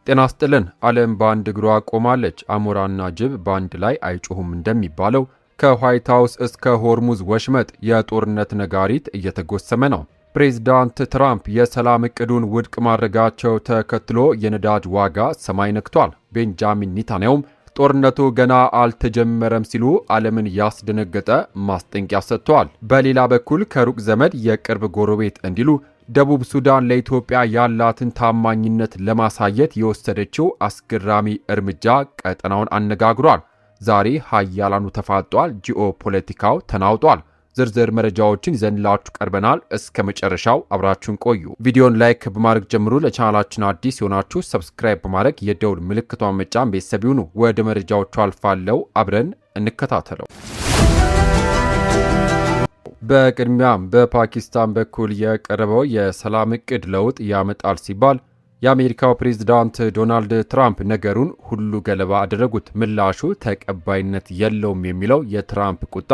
ጤና ይስጥልን። ዓለም በአንድ እግሯ ቆማለች። አሞራና ጅብ በአንድ ላይ አይጮሁም እንደሚባለው ከዋይት ሃውስ እስከ ሆርሙዝ ወሽመጥ የጦርነት ነጋሪት እየተጎሰመ ነው። ፕሬዝዳንት ትራምፕ የሰላም እቅዱን ውድቅ ማድረጋቸው ተከትሎ የነዳጅ ዋጋ ሰማይ ነክቷል። ቤንጃሚን ኔታንያሁም ጦርነቱ ገና አልተጀመረም ሲሉ ዓለምን ያስደነገጠ ማስጠንቀቂያ ሰጥተዋል። በሌላ በኩል ከሩቅ ዘመድ የቅርብ ጎረቤት እንዲሉ ደቡብ ሱዳን ለኢትዮጵያ ያላትን ታማኝነት ለማሳየት የወሰደችው አስገራሚ እርምጃ ቀጠናውን አነጋግሯል። ዛሬ ሀያላኑ ተፋጧል። ጂኦፖለቲካው ተናውጧል። ዝርዝር መረጃዎችን ይዘንላችሁ ቀርበናል። እስከ መጨረሻው አብራችሁን ቆዩ። ቪዲዮን ላይክ በማድረግ ጀምሩ። ለቻናላችን አዲስ የሆናችሁ ሰብስክራይብ በማድረግ የደውል ምልክቷን መጫን ቤተሰብ ይሁኑ። ወደ መረጃዎቹ አልፋለሁ። አብረን እንከታተለው። በቅድሚያም በፓኪስታን በኩል የቀረበው የሰላም እቅድ ለውጥ ያመጣል ሲባል የአሜሪካው ፕሬዝዳንት ዶናልድ ትራምፕ ነገሩን ሁሉ ገለባ አደረጉት። ምላሹ ተቀባይነት የለውም የሚለው የትራምፕ ቁጣ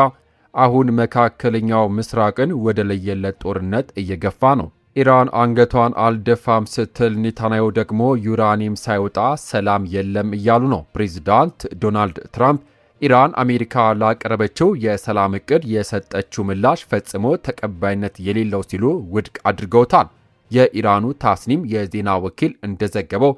አሁን መካከለኛው ምስራቅን ወደ ለየለት ጦርነት እየገፋ ነው። ኢራን አንገቷን አልደፋም ስትል ኔታንያሁ ደግሞ ዩራኒየም ሳይወጣ ሰላም የለም እያሉ ነው። ፕሬዝዳንት ዶናልድ ትራምፕ ኢራን አሜሪካ ላቀረበችው የሰላም እቅድ የሰጠችው ምላሽ ፈጽሞ ተቀባይነት የሌለው ሲሉ ውድቅ አድርገውታል። የኢራኑ ታስኒም የዜና ወኪል እንደዘገበው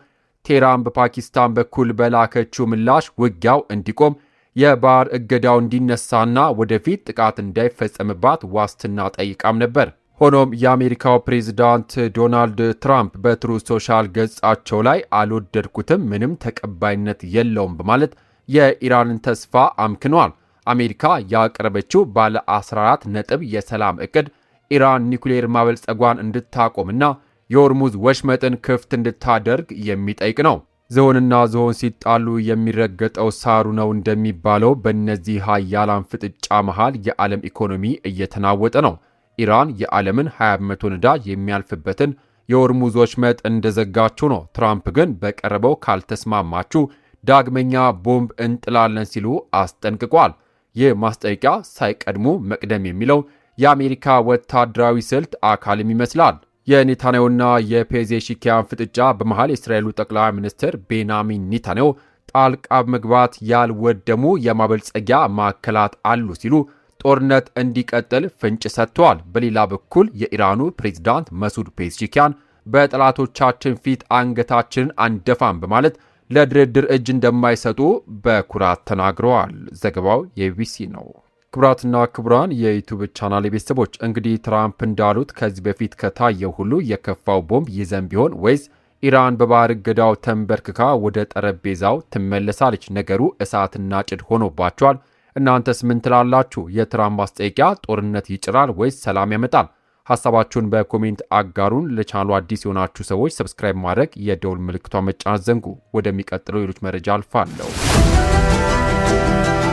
ቴህራን በፓኪስታን በኩል በላከችው ምላሽ ውጊያው እንዲቆም፣ የባህር እገዳው እንዲነሳና ወደፊት ጥቃት እንዳይፈጸምባት ዋስትና ጠይቃም ነበር። ሆኖም የአሜሪካው ፕሬዝዳንት ዶናልድ ትራምፕ በትሩዝ ሶሻል ገጻቸው ላይ አልወደድኩትም፣ ምንም ተቀባይነት የለውም በማለት የኢራንን ተስፋ አምክኗል። አሜሪካ ያቀረበችው ባለ 14 ነጥብ የሰላም እቅድ ኢራን ኒውክሌር ማበልጸጓን እንድታቆምና የሆርሙዝ ወሽመጥን ክፍት እንድታደርግ የሚጠይቅ ነው። ዝሆንና ዝሆን ሲጣሉ የሚረገጠው ሳሩ ነው እንደሚባለው በእነዚህ ሀያላን ፍጥጫ መሃል የዓለም ኢኮኖሚ እየተናወጠ ነው። ኢራን የዓለምን 20 በመቶ ነዳጅ የሚያልፍበትን የሆርሙዝ ወሽመጥ እንደዘጋችው ነው። ትራምፕ ግን በቀረበው ካልተስማማችሁ ዳግመኛ ቦምብ እንጥላለን ሲሉ አስጠንቅቋል። ይህ ማስጠንቀቂያ ሳይቀድሙ መቅደም የሚለው የአሜሪካ ወታደራዊ ስልት አካልም ይመስላል። የኔታንያሁና የፔዜሽኪያን ፍጥጫ በመሃል የእስራኤሉ ጠቅላይ ሚኒስትር ቤንያሚን ኔታንያሁ ጣልቃ በመግባት ያልወደሙ የማበልጸጊያ ማዕከላት አሉ ሲሉ ጦርነት እንዲቀጥል ፍንጭ ሰጥተዋል። በሌላ በኩል የኢራኑ ፕሬዝዳንት መሱድ ፔዜሽኪያን በጠላቶቻችን ፊት አንገታችንን አንደፋም በማለት ለድርድር እጅ እንደማይሰጡ በኩራት ተናግረዋል። ዘገባው የቢቢሲ ነው። ክቡራትና ክቡራን የዩቲዩብ ቻናል ቤተሰቦች እንግዲህ ትራምፕ እንዳሉት ከዚህ በፊት ከታየው ሁሉ የከፋው ቦምብ ይዘን ቢሆን ወይስ ኢራን በባህር እገዳው ተንበርክካ ወደ ጠረጴዛው ትመለሳለች? ነገሩ እሳትና ጭድ ሆኖባቸዋል። እናንተስ ምን ትላላችሁ? የትራምፕ ማስጠንቀቂያ ጦርነት ይጭራል ወይስ ሰላም ያመጣል? ሐሳባችሁን በኮሜንት አጋሩን። ለቻናሉ አዲስ የሆናችሁ ሰዎች ሰብስክራይብ ማድረግ የደውል ምልክቷን መጫን ዘንጉ። ወደሚቀጥለው ሌሎች መረጃ አልፋለሁ።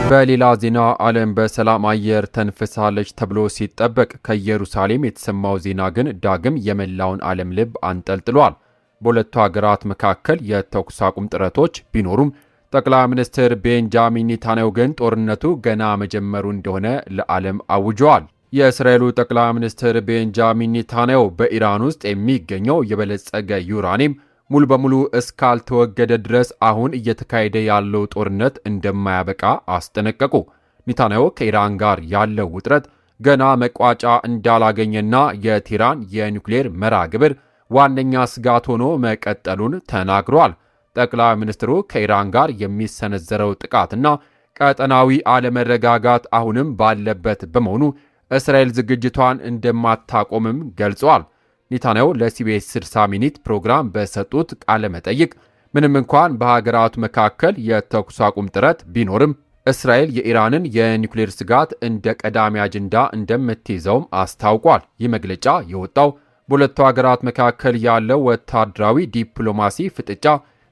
በሌላ ዜና ዓለም በሰላም አየር ተንፍሳለች ተብሎ ሲጠበቅ ከኢየሩሳሌም የተሰማው ዜና ግን ዳግም የመላውን ዓለም ልብ አንጠልጥሏል። በሁለቱ ሀገራት መካከል የተኩስ አቁም ጥረቶች ቢኖሩም ጠቅላይ ሚኒስትር ቤንጃሚን ኔታንያሁ ግን ጦርነቱ ገና መጀመሩ እንደሆነ ለዓለም አውጀዋል። የእስራኤሉ ጠቅላይ ሚኒስትር ቤንጃሚን ኔታንያሁ በኢራን ውስጥ የሚገኘው የበለጸገ ዩራኒየም ሙሉ በሙሉ እስካልተወገደ ድረስ አሁን እየተካሄደ ያለው ጦርነት እንደማያበቃ አስጠነቀቁ። ኔታንያሁ ከኢራን ጋር ያለው ውጥረት ገና መቋጫ እንዳላገኘና የቴህራን የኒውክሌር መርሃ ግብር ዋነኛ ስጋት ሆኖ መቀጠሉን ተናግሯል። ጠቅላይ ሚኒስትሩ ከኢራን ጋር የሚሰነዘረው ጥቃትና ቀጠናዊ አለመረጋጋት አሁንም ባለበት በመሆኑ እስራኤል ዝግጅቷን እንደማታቆምም ገልጸዋል። ኔታንያሁ ለሲቢኤስ 60 ሚኒት ፕሮግራም በሰጡት ቃለ መጠይቅ ምንም እንኳን በሀገራቱ መካከል የተኩስ አቁም ጥረት ቢኖርም እስራኤል የኢራንን የኒውክሌር ስጋት እንደ ቀዳሚ አጀንዳ እንደምትይዘውም አስታውቋል። ይህ መግለጫ የወጣው በሁለቱ ሀገራት መካከል ያለው ወታደራዊ ዲፕሎማሲ ፍጥጫ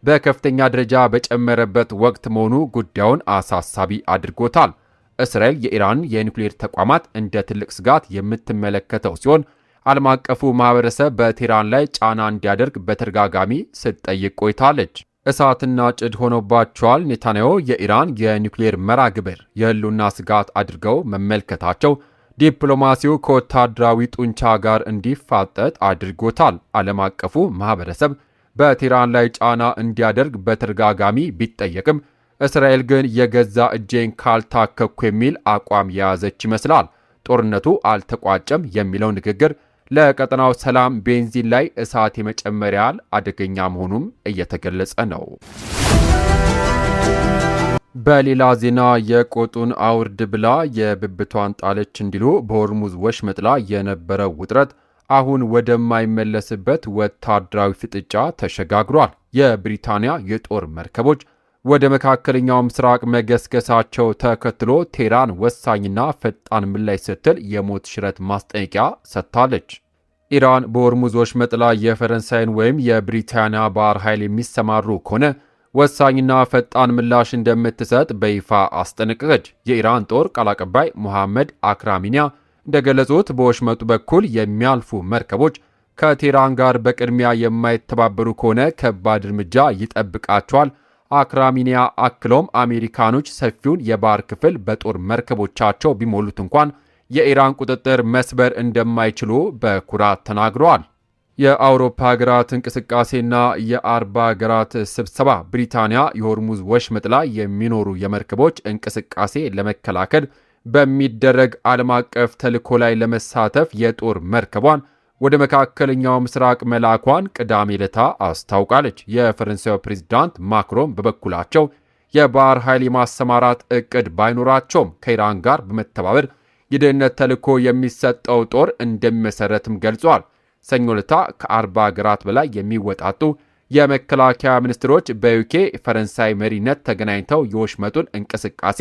በከፍተኛ ደረጃ በጨመረበት ወቅት መሆኑ ጉዳዩን አሳሳቢ አድርጎታል። እስራኤል የኢራን የኒውክሌር ተቋማት እንደ ትልቅ ስጋት የምትመለከተው ሲሆን ዓለም አቀፉ ማህበረሰብ በቴህራን ላይ ጫና እንዲያደርግ በተደጋጋሚ ስትጠይቅ ቆይታለች። እሳትና ጭድ ሆኖባቸዋል። ኔታንያሁ የኢራን የኒውክሌር መርሃ ግብር የህልውና ስጋት አድርገው መመልከታቸው ዲፕሎማሲው ከወታደራዊ ጡንቻ ጋር እንዲፋጠጥ አድርጎታል። ዓለም አቀፉ ማህበረሰብ በቴህራን ላይ ጫና እንዲያደርግ በተደጋጋሚ ቢጠየቅም እስራኤል ግን የገዛ እጄን ካልታከኩ የሚል አቋም የያዘች ይመስላል። ጦርነቱ አልተቋጨም የሚለው ንግግር ለቀጠናው ሰላም ቤንዚን ላይ እሳት የመጨመር ያህል አደገኛ መሆኑም እየተገለጸ ነው። በሌላ ዜና የቆጡን አውርድ ብላ የብብቷን ጣለች እንዲሉ በሆርሙዝ ወሽመጥ ላይ የነበረው ውጥረት አሁን ወደማይመለስበት ወታደራዊ ፍጥጫ ተሸጋግሯል። የብሪታንያ የጦር መርከቦች ወደ መካከለኛው ምስራቅ መገስገሳቸው ተከትሎ ቴህራን ወሳኝና ፈጣን ምላሽ ስትል የሞት ሽረት ማስጠንቀቂያ ሰጥታለች። ኢራን በሆርሙዝ ወሽመጥ ላይ የፈረንሳይን ወይም የብሪታንያ ባህር ኃይል የሚሰማሩ ከሆነ ወሳኝና ፈጣን ምላሽ እንደምትሰጥ በይፋ አስጠነቀቀች። የኢራን ጦር ቃል አቀባይ ሙሐመድ አክራሚኒያ እንደገለጹት በወሽመጡ በኩል የሚያልፉ መርከቦች ከቴህራን ጋር በቅድሚያ የማይተባበሩ ከሆነ ከባድ እርምጃ ይጠብቃቸዋል። አክራሚኒያ አክሎም አሜሪካኖች ሰፊውን የባህር ክፍል በጦር መርከቦቻቸው ቢሞሉት እንኳን የኢራን ቁጥጥር መስበር እንደማይችሉ በኩራት ተናግረዋል። የአውሮፓ ሀገራት እንቅስቃሴና የ40 ሀገራት ስብሰባ ብሪታንያ የሆርሙዝ ወሽመጥ ላይ የሚኖሩ የመርከቦች እንቅስቃሴ ለመከላከል በሚደረግ ዓለም አቀፍ ተልዕኮ ላይ ለመሳተፍ የጦር መርከቧን ወደ መካከለኛው ምስራቅ መላኳን ቅዳሜ ዕለት አስታውቃለች። የፈረንሳዩ ፕሬዝዳንት ማክሮን በበኩላቸው የባህር ኃይል የማሰማራት እቅድ ባይኖራቸውም ከኢራን ጋር በመተባበር የደህንነት ተልዕኮ የሚሰጠው ጦር እንደሚመሰረትም ገልጿል። ሰኞ ዕለት ከ40 ሀገራት በላይ የሚወጣጡ የመከላከያ ሚኒስትሮች በዩኬ ፈረንሳይ መሪነት ተገናኝተው የወሽመጡን እንቅስቃሴ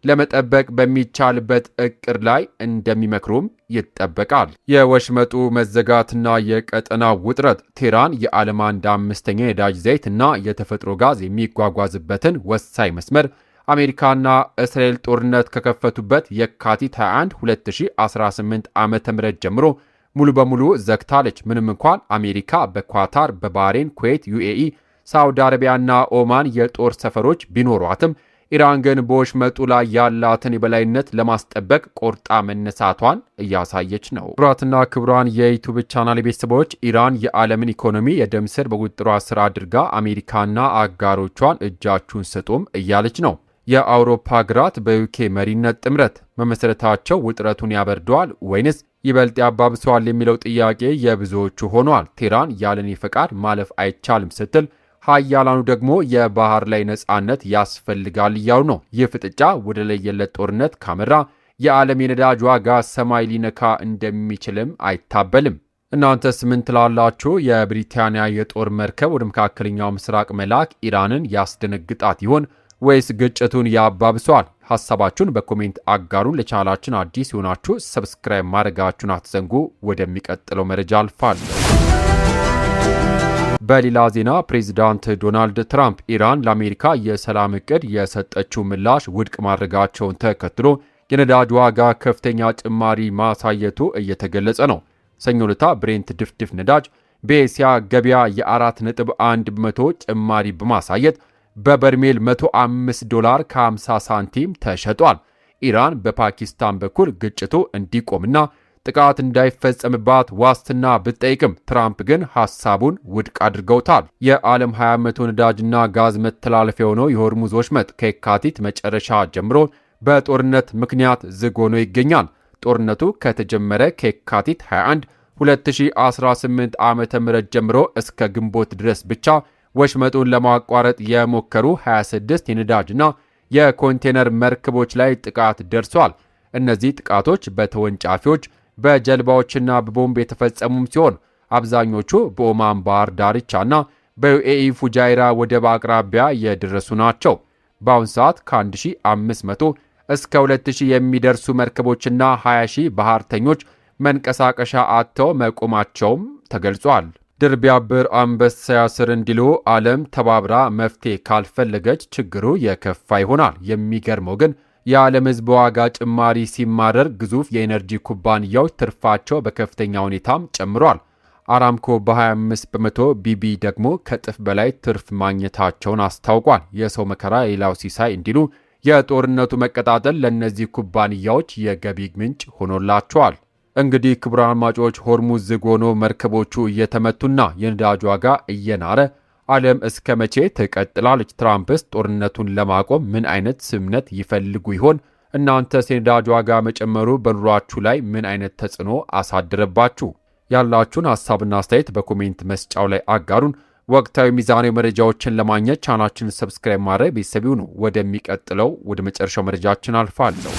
ለመጠበቅ በሚቻልበት እቅድ ላይ እንደሚመክሩም ይጠበቃል። የወሽመጡ መዘጋትና የቀጠናው ውጥረት ቴህራን የዓለም 1/5 የነዳጅ ዘይት እና የተፈጥሮ ጋዝ የሚጓጓዝበትን ወሳኝ መስመር አሜሪካና እስራኤል ጦርነት ከከፈቱበት የካቲት 21 2018 ዓ.ም ጀምሮ ሙሉ በሙሉ ዘግታለች። ምንም እንኳን አሜሪካ በኳታር፣ በባህሬን፣ ኩዌት፣ ዩኤኢ፣ ሳውዲ አረቢያና ኦማን የጦር ሰፈሮች ቢኖሯትም ኢራን ግን በወሽመጡ ላይ ያላትን የበላይነት ለማስጠበቅ ቆርጣ መነሳቷን እያሳየች ነው። ክቡራትና ክቡራን የዩቲዩብ ቻናል ቤተሰቦች ኢራን የዓለምን ኢኮኖሚ የደም ስር በቁጥጥሯ ስር አድርጋ አሜሪካና አጋሮቿን እጃችሁን ስጡም እያለች ነው። የአውሮፓ ሀገራት በዩኬ መሪነት ጥምረት መመስረታቸው ውጥረቱን ያበርደዋል ወይንስ ይበልጥ ያባብሰዋል የሚለው ጥያቄ የብዙዎቹ ሆኗል። ቴህራን ያለኔ ፈቃድ ማለፍ አይቻልም ስትል ሀያላኑ ደግሞ የባህር ላይ ነጻነት ያስፈልጋል እያሉ ነው። ይህ ፍጥጫ ወደ ለየለት ጦርነት ካመራ የዓለም የነዳጅ ዋጋ ሰማይ ሊነካ እንደሚችልም አይታበልም። እናንተስ ምን ትላላችሁ? የብሪታንያ የጦር መርከብ ወደ መካከለኛው ምስራቅ መላክ ኢራንን ያስደነግጣት ይሆን ወይስ ግጭቱን ያባብሰዋል? ሐሳባችሁን በኮሜንት አጋሩን። ለቻናላችን አዲስ የሆናችሁ ሰብስክራይብ ማድረጋችሁን አትዘንጉ። ወደሚቀጥለው መረጃ አልፋለሁ። በሌላ ዜና ፕሬዚዳንት ዶናልድ ትራምፕ ኢራን ለአሜሪካ የሰላም ዕቅድ የሰጠችው ምላሽ ውድቅ ማድረጋቸውን ተከትሎ የነዳጅ ዋጋ ከፍተኛ ጭማሪ ማሳየቱ እየተገለጸ ነው። ሰኞ ዕለት ብሬንት ድፍድፍ ነዳጅ በኤስያ ገበያ የ4.1 በመቶ ጭማሪ በማሳየት በበርሜል $105 ከ50 ሳንቲም ተሸጧል። ኢራን በፓኪስታን በኩል ግጭቱ እንዲቆምና ጥቃት እንዳይፈጸምባት ዋስትና ብትጠይቅም ትራምፕ ግን ሐሳቡን ውድቅ አድርገውታል። የዓለም 20 ነዳጅና ጋዝ መተላለፊያ የሆነው የሆርሙዝ ወሽመጥ ከየካቲት መጨረሻ ጀምሮ በጦርነት ምክንያት ዝግ ሆኖ ይገኛል። ጦርነቱ ከተጀመረ ከየካቲት 21 2018 ዓ.ም ጀምሮ እስከ ግንቦት ድረስ ብቻ ወሽመጡን ለማቋረጥ የሞከሩ 26 የነዳጅና የኮንቴነር መርከቦች ላይ ጥቃት ደርሷል። እነዚህ ጥቃቶች በተወንጫፊዎች በጀልባዎችና በቦምብ የተፈጸሙም ሲሆን አብዛኞቹ በኦማን ባህር ዳርቻና በዩኤኢ ፉጃይራ ወደብ አቅራቢያ የደረሱ ናቸው። በአሁን ሰዓት ከ1500 እስከ 2000 የሚደርሱ መርከቦችና 20,000 ባህርተኞች መንቀሳቀሻ አጥተው መቆማቸውም ተገልጿል። ድር ቢያብር አንበሳ ያስር እንዲሉ ዓለም ተባብራ መፍትሄ ካልፈለገች ችግሩ የከፋ ይሆናል። የሚገርመው ግን የዓለም ሕዝብ ዋጋ ጭማሪ ሲማረር ግዙፍ የኤነርጂ ኩባንያዎች ትርፋቸው በከፍተኛ ሁኔታም ጨምሯል። አራምኮ በ25 በመቶ፣ ቢቢ ደግሞ ከእጥፍ በላይ ትርፍ ማግኘታቸውን አስታውቋል። የሰው መከራ የሌላው ሲሳይ እንዲሉ የጦርነቱ መቀጣጠል ለእነዚህ ኩባንያዎች የገቢ ምንጭ ሆኖላቸዋል። እንግዲህ ክቡራን አድማጮች ሆርሙዝ ዝግ ሆኖ መርከቦቹ እየተመቱና የነዳጅ ዋጋ እየናረ ዓለም እስከ መቼ ትቀጥላለች? ትራምፕስ ጦርነቱን ለማቆም ምን አይነት ስምምነት ይፈልጉ ይሆን? እናንተስ የነዳጅ ዋጋ መጨመሩ በኑሯችሁ ላይ ምን አይነት ተጽዕኖ አሳደረባችሁ? ያላችሁን ሐሳብና አስተያየት በኮሜንት መስጫው ላይ አጋሩን። ወቅታዊ ሚዛናዊ መረጃዎችን ለማግኘት ቻናላችንን ሰብስክራይብ ማድረግ ቤተሰብ ይሁኑ። ወደሚቀጥለው ወደ መጨረሻው መረጃችን አልፋለሁ።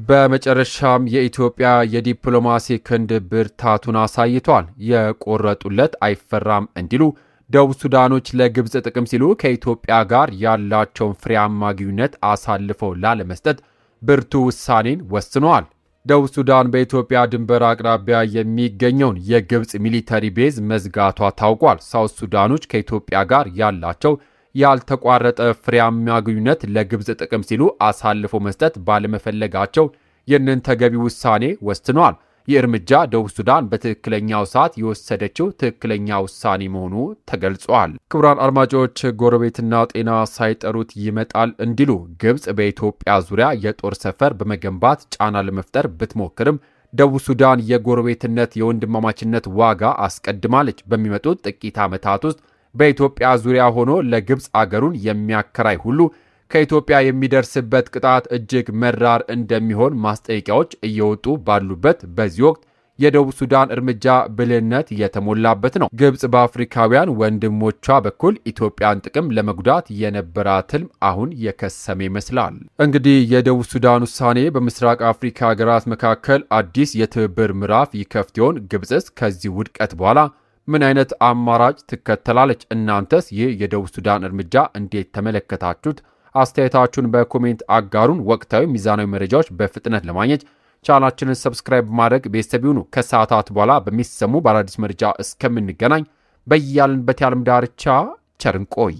በመጨረሻም የኢትዮጵያ የዲፕሎማሲ ክንድ ብርታቱን አሳይቷል። የቆረጡለት አይፈራም እንዲሉ ደቡብ ሱዳኖች ለግብፅ ጥቅም ሲሉ ከኢትዮጵያ ጋር ያላቸውን ፍሬያማ ግንኙነት አሳልፈው ላለመስጠት ብርቱ ውሳኔን ወስነዋል። ደቡብ ሱዳን በኢትዮጵያ ድንበር አቅራቢያ የሚገኘውን የግብፅ ሚሊተሪ ቤዝ መዝጋቷ ታውቋል። ሳውት ሱዳኖች ከኢትዮጵያ ጋር ያላቸው ያልተቋረጠ ፍሬያማ ግንኙነት ለግብፅ ጥቅም ሲሉ አሳልፎ መስጠት ባለመፈለጋቸው ይህንን ተገቢ ውሳኔ ወስነዋል። ይህ እርምጃ ደቡብ ሱዳን በትክክለኛው ሰዓት የወሰደችው ትክክለኛ ውሳኔ መሆኑ ተገልጿል። ክቡራን አድማጮች ጎረቤትና ጤና ሳይጠሩት ይመጣል እንዲሉ ግብፅ በኢትዮጵያ ዙሪያ የጦር ሰፈር በመገንባት ጫና ለመፍጠር ብትሞክርም ደቡብ ሱዳን የጎረቤትነት የወንድማማችነት ዋጋ አስቀድማለች። በሚመጡት ጥቂት ዓመታት ውስጥ በኢትዮጵያ ዙሪያ ሆኖ ለግብፅ አገሩን የሚያከራይ ሁሉ ከኢትዮጵያ የሚደርስበት ቅጣት እጅግ መራር እንደሚሆን ማስጠንቀቂያዎች እየወጡ ባሉበት በዚህ ወቅት የደቡብ ሱዳን እርምጃ ብልህነት የተሞላበት ነው። ግብፅ በአፍሪካውያን ወንድሞቿ በኩል ኢትዮጵያን ጥቅም ለመጉዳት የነበራት ህልም አሁን የከሰመ ይመስላል። እንግዲህ የደቡብ ሱዳን ውሳኔ በምስራቅ አፍሪካ ሀገራት መካከል አዲስ የትብብር ምዕራፍ ይከፍት ይሆን? ግብፅስ ከዚህ ውድቀት በኋላ ምን አይነት አማራጭ ትከተላለች? እናንተስ ይህ የደቡብ ሱዳን እርምጃ እንዴት ተመለከታችሁት? አስተያየታችሁን በኮሜንት አጋሩን። ወቅታዊ ሚዛናዊ መረጃዎች በፍጥነት ለማግኘት ቻናላችንን ሰብስክራይብ በማድረግ ቤተሰብ ይሁኑ። ከሰዓታት በኋላ በሚሰሙ በአዳዲስ መረጃ እስከምንገናኝ በያልንበት የዓለም ዳርቻ ቸር እንቆይ።